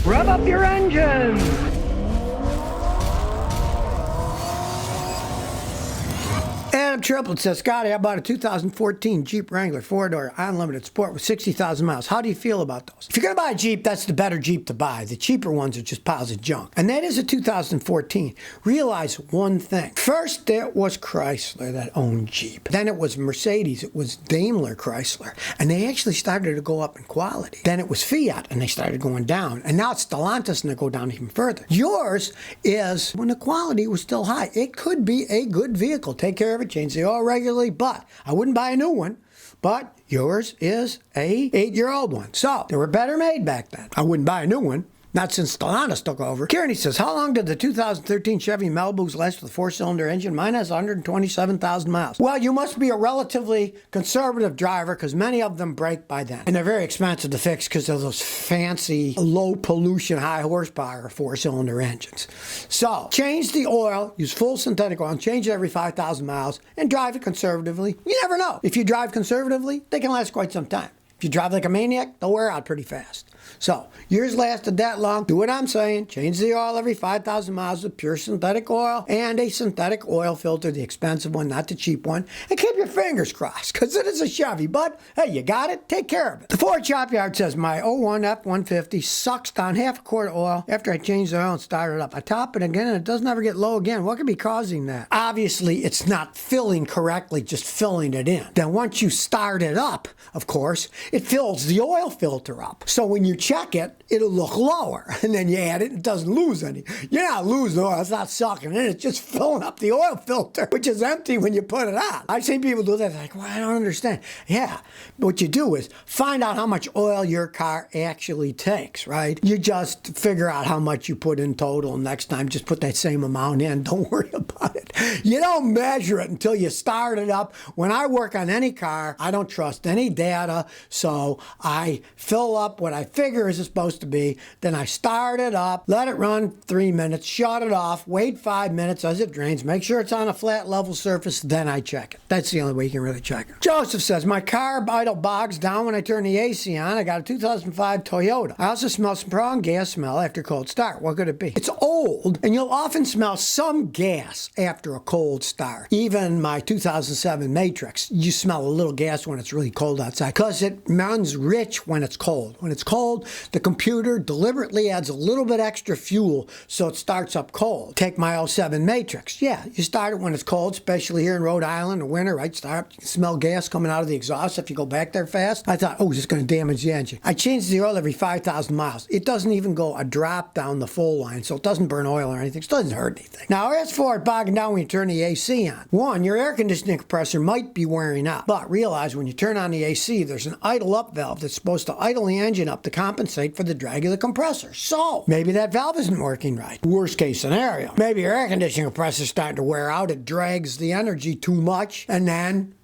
Rev up your engines! Adam Triplett says, Scotty, I bought a 2014 Jeep Wrangler 4-door unlimited sport with 60,000 miles. How do you feel about those? If you're going to buy a Jeep, that's the better Jeep to buy. The cheaper ones are just piles of junk. And that is a 2014. Realize one thing. First, it was Chrysler that owned Jeep. Then it was Mercedes. It was Daimler Chrysler. And they actually started to go up in quality. Then it was Fiat, and they started going down. And now it's Stellantis, and they go down even further. Yours is when the quality was still high. It could be a good vehicle. Take care of it, change the oil regularly, but I wouldn't buy a new one. But yours is a 8-year-old one. So they were better made back then. I wouldn't buy a new one. Not since Stellantis took over. Kearney says, how long did the 2013 Chevy Malibus last with a 4-cylinder engine? Mine has 127,000 miles. Well, you must be a relatively conservative driver because many of them break by then. And they're very expensive to fix because of those fancy, low pollution, high horsepower 4-cylinder engines. So, change the oil, use full synthetic oil, and change it every 5,000 miles, and drive it conservatively. You never know. If you drive conservatively, they can last quite some time. If you drive like a maniac, they'll wear out pretty fast. So, yours lasted that long. Do what I'm saying. Change the oil every 5,000 miles with pure synthetic oil and a synthetic oil filter, the expensive one, not the cheap one. And keep your fingers crossed, because it is a Chevy. But, hey, you got it. Take care of it. The Ford Shop Yard says, my 01 F-150 sucks down half a quart of oil after I change the oil and start it up. I top it again, and it doesn't ever get low again. What could be causing that? Obviously, it's not filling correctly, just filling it in. Then once you start it up, of course, it fills the oil filter up. So when you check it, it'll look lower. And then you add it, it doesn't lose any. You're not losing oil, it's not sucking in, it's just filling up the oil filter, which is empty when you put it on. I've seen people do that, like, well, I don't understand. Yeah, what you do is find out how much oil your car actually takes, right? You just figure out how much you put in total, and next time just put that same amount in. Don't worry about it. You don't measure it until you start it up. When I work on any car, I don't trust any data, so I fill up what I figure is supposed to be, then I start it up, let it run 3 minutes, shut it off, wait 5 minutes as it drains, make sure it's on a flat level surface, then I check it. That's the only way you can really check it. Joseph says, my car idle bogs down when I turn the AC on. I got a 2005 Toyota. I also smell some strong gas smell after cold start. What could it be? It's old, and you'll often smell some gas after a cold start. Even my 2007 Matrix, you smell a little gas when it's really cold outside because it runs rich when it's cold. When it's cold, the computer deliberately adds a little bit extra fuel so it starts up cold. Take my '07 Matrix. Yeah, you start it when it's cold, especially here in Rhode Island in the winter, right? Start up, you can smell gas coming out of the exhaust if you go back there fast. I thought, oh, is this going to damage the engine? I change the oil every 5,000 miles. It doesn't even go a drop down the full line, so it doesn't burn oil or anything. So it doesn't hurt anything. Now, as for it bogging down when you turn the AC on, one, your air conditioning compressor might be wearing out, but realize when you turn on the AC, there's an idle up valve that's supposed to idle the engine up to compensate for the drag of the compressor. So, maybe that valve isn't working right. Worst case scenario. Maybe your air conditioning compressor is starting to wear out. It drags the energy too much, and then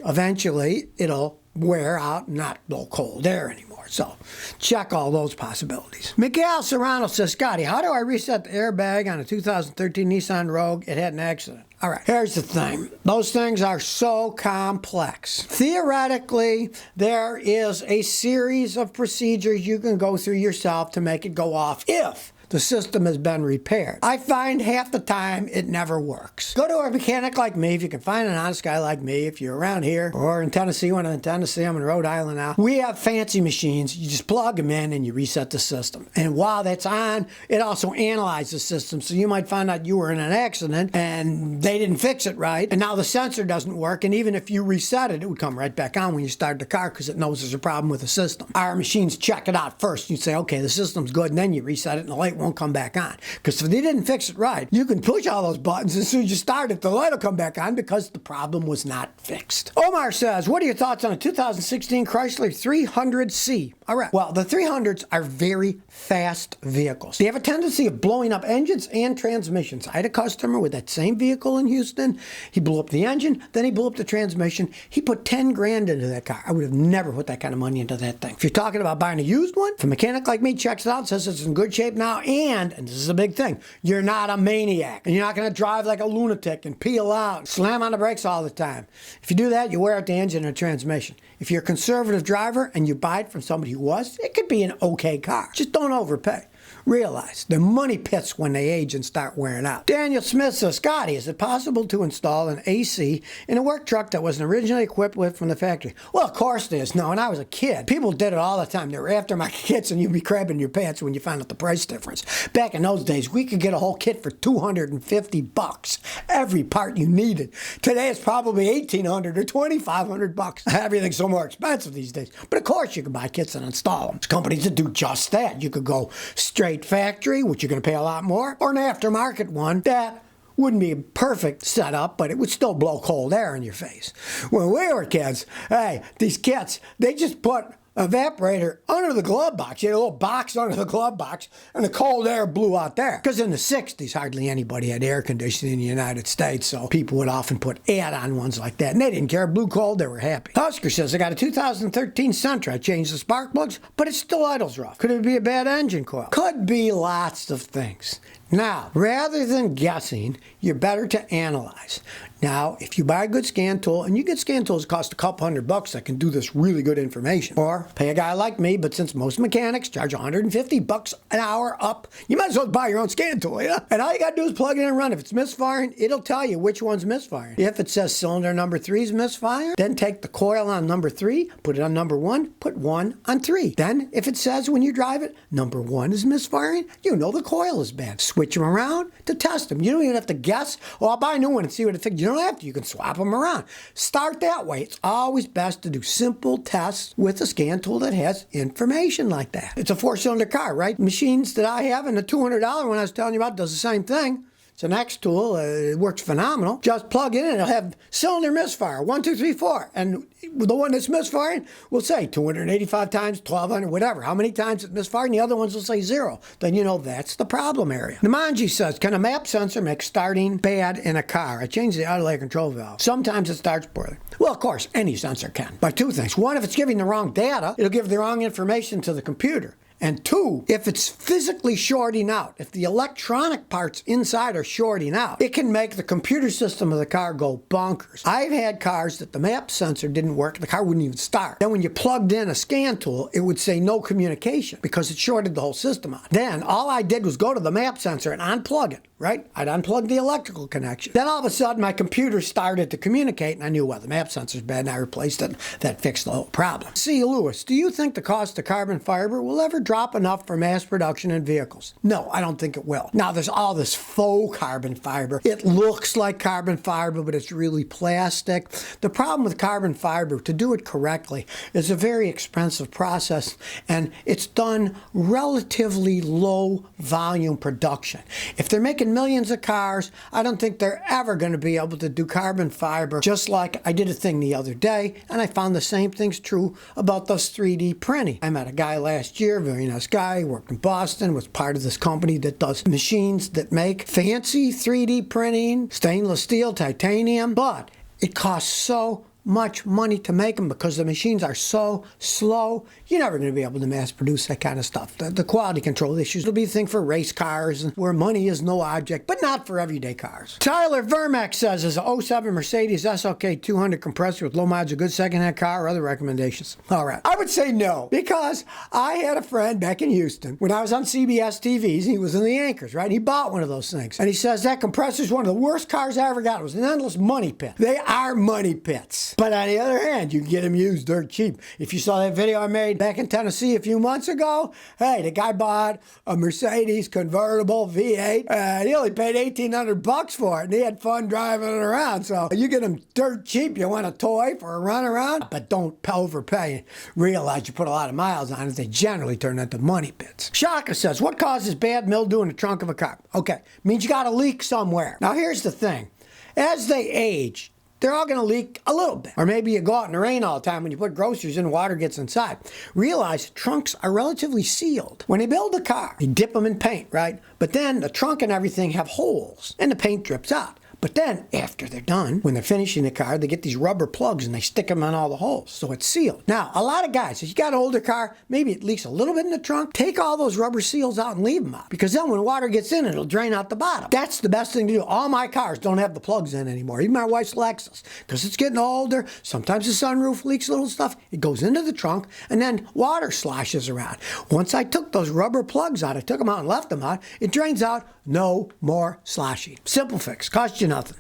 eventually it'll wear out and not blow cold air anymore. So, check all those possibilities. Miguel Serrano says, Scotty, how do I reset the airbag on a 2013 Nissan Rogue? It had an accident. All right, here's the thing. Those things are so complex. Theoretically, there is a series of procedures you can go through yourself to make it go off if the system has been repaired. I find half the time it never works. Go to a mechanic like me, if you can find an honest guy like me, if you're around here or in Tennessee. When I'm in Tennessee, I'm in Rhode Island now. We have fancy machines. You just plug them in and you reset the system. And while that's on, it also analyzes the system. So you might find out you were in an accident and they didn't fix it right. And now the sensor doesn't work. And even if you reset it, it would come right back on when you start the car because it knows there's a problem with the system. Our machines check it out first. You say, okay, the system's good. And then you reset it and the light won't come back on. Because if they didn't fix it right, you can push all those buttons. As soon as you start it, the light will come back on because the problem was not fixed. Omar says, what are your thoughts on a 2016 Chrysler 300C? All right. Well, the 300s are very fast vehicles. They have a tendency of blowing up engines and transmissions. I had a customer with that same vehicle in Houston. He blew up the engine, then he blew up the transmission. He put 10 grand into that car. I would have never put that kind of money into that thing. If you're talking about buying a used one, if a mechanic like me checks it out, says it's in good shape now, and this is a big thing, you're not a maniac, and you're not going to drive like a lunatic and peel out and slam on the brakes all the time. If you do that, you wear out the engine and transmission. If you're a conservative driver and you buy it from somebody who was, it could be an okay car. Just don't overpay. Realize the money pits when they age and start wearing out. Daniel Smith says, Scotty, is it possible to install an AC in a work truck that wasn't originally equipped with from the factory? Well, of course it is. No, when I was a kid, people did it all the time. They were aftermarket kits, and you'd be crabbing your pants when you found out the price difference. Back in those days, we could get a whole kit for $250. Every part you needed. Today, it's probably $1,800 or $2,500. Everything's so more expensive these days. But of course, you can buy kits and install them. There's companies that do just that. You could go straight factory, which you're going to pay a lot more, or an aftermarket one that wouldn't be a perfect setup, but it would still blow cold air in your face. When we were kids, hey, these kits, they just put evaporator under the glove box. You had a little box under the glove box, and the cold air blew out there. Because in the 60s, hardly anybody had air conditioning in the United States, so people would often put add-on ones like that, and they didn't care. It blew cold, they were happy. Husker says, I got a 2013 Sentra. I changed the spark plugs, but it still idles rough. Could it be a bad engine coil? Could be lots of things. Now, rather than guessing, you're better to analyze. Now, if you buy a good scan tool, and you get scan tools that cost a couple $100 that can do this really good information, or pay a guy like me, but since most mechanics charge $150 an hour up, you might as well buy your own scan tool, yeah? And all you gotta do is plug it in and run. If it's misfiring, it'll tell you which one's misfiring. If it says cylinder number 3 is misfiring, then take the coil on number 3, put it on number 1, put 1 on 3. Then, if it says when you drive it, number 1 is misfiring, you know the coil is bad. Switch them around to test them. You don't even have to guess, oh, I'll buy a new one and see what it thinks. You don't have to. You can swap them around. Start that way. It's always best to do simple tests with a scan tool that has information like that. It's a 4-cylinder car, right? Machines that I have and the $200 one I was telling you about does the same thing. It's an X tool. It works phenomenal. Just plug in and it'll have cylinder misfire, 1, 2, 3, 4. And the one that's misfiring will say 285 times, 1,200, whatever. How many times it's misfiring? The other ones will say 0. Then you know that's the problem area. Namanji says, can a map sensor make starting bad in a car? I changed the automatic control valve. Sometimes it starts poorly. Well, of course, any sensor can. But 2 things. 1, if it's giving the wrong data, it'll give the wrong information to the computer. And 2, if it's physically shorting out, if the electronic parts inside are shorting out, it can make the computer system of the car go bonkers. I've had cars that the map sensor didn't work, the car wouldn't even start. Then when you plugged in a scan tool, it would say no communication because it shorted the whole system out. Then all I did was go to the map sensor and unplug it, right? I'd unplug the electrical connection. Then all of a sudden my computer started to communicate and I knew, well, the map sensor's bad and I replaced it. That fixed the whole problem. C. Lewis, do you think the cost of carbon fiber will ever drop enough for mass production in vehicles? No, I don't think it will. Now, there's all this faux carbon fiber. It looks like carbon fiber, but it's really plastic. The problem with carbon fiber, to do it correctly, is a very expensive process, and it's done relatively low volume production. If they're making millions of cars, I don't think they're ever going to be able to do carbon fiber, just like I did a thing the other day, and I found the same thing's true about those 3D printing. I met a guy last year, very nice guy, worked in Boston, was part of this company that does machines that make fancy 3D printing, stainless steel, titanium, but it costs so much money to make them because the machines are so slow. You're never going to be able to mass produce that kind of stuff. The quality control issues will be a thing for race cars and where money is no object, but not for everyday cars. Tyler Vermack says, is a 07 Mercedes SLK 200 compressor with low mileage a good secondhand car or other recommendations? All right. I would say no, because I had a friend back in Houston when I was on CBS TVs. He was in the Anchors, right? He bought one of those things. And he says, that compressor is one of the worst cars I ever got. It was an endless money pit. They are money pits. But on the other hand, you can get them used dirt cheap. If you saw that video I made back in Tennessee a few months ago, hey, the guy bought a Mercedes convertible V8, and he only paid $1,800 for it, and he had fun driving it around. So you get them dirt cheap, you want a toy for a run around, but don't overpay. Realize you put a lot of miles on it, they generally turn into money pits. Shaka says, what causes bad mildew in the trunk of a car? Okay, means you got a leak somewhere. Now here's the thing. As they age, they're all going to leak a little bit. Or maybe you go out in the rain all the time when you put groceries in, water gets inside. Realize trunks are relatively sealed. When they build a car, they dip them in paint, right? But then the trunk and everything have holes, and the paint drips out. But then, after they're done, when they're finishing the car, they get these rubber plugs and they stick them on all the holes, so it's sealed. Now, a lot of guys, if you got an older car, maybe it leaks a little bit in the trunk, take all those rubber seals out and leave them out. Because then when water gets in, it'll drain out the bottom. That's the best thing to do. All my cars don't have the plugs in anymore, even my wife's Lexus, because it's getting older. Sometimes the sunroof leaks little stuff. It goes into the trunk, and then water sloshes around. Once I took those rubber plugs out, I took them out and left them out, it drains out, no more sloshing. Simple fix, cost you nothing.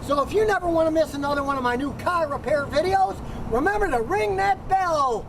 So if you never want to miss another one of my new car repair videos, remember to ring that bell.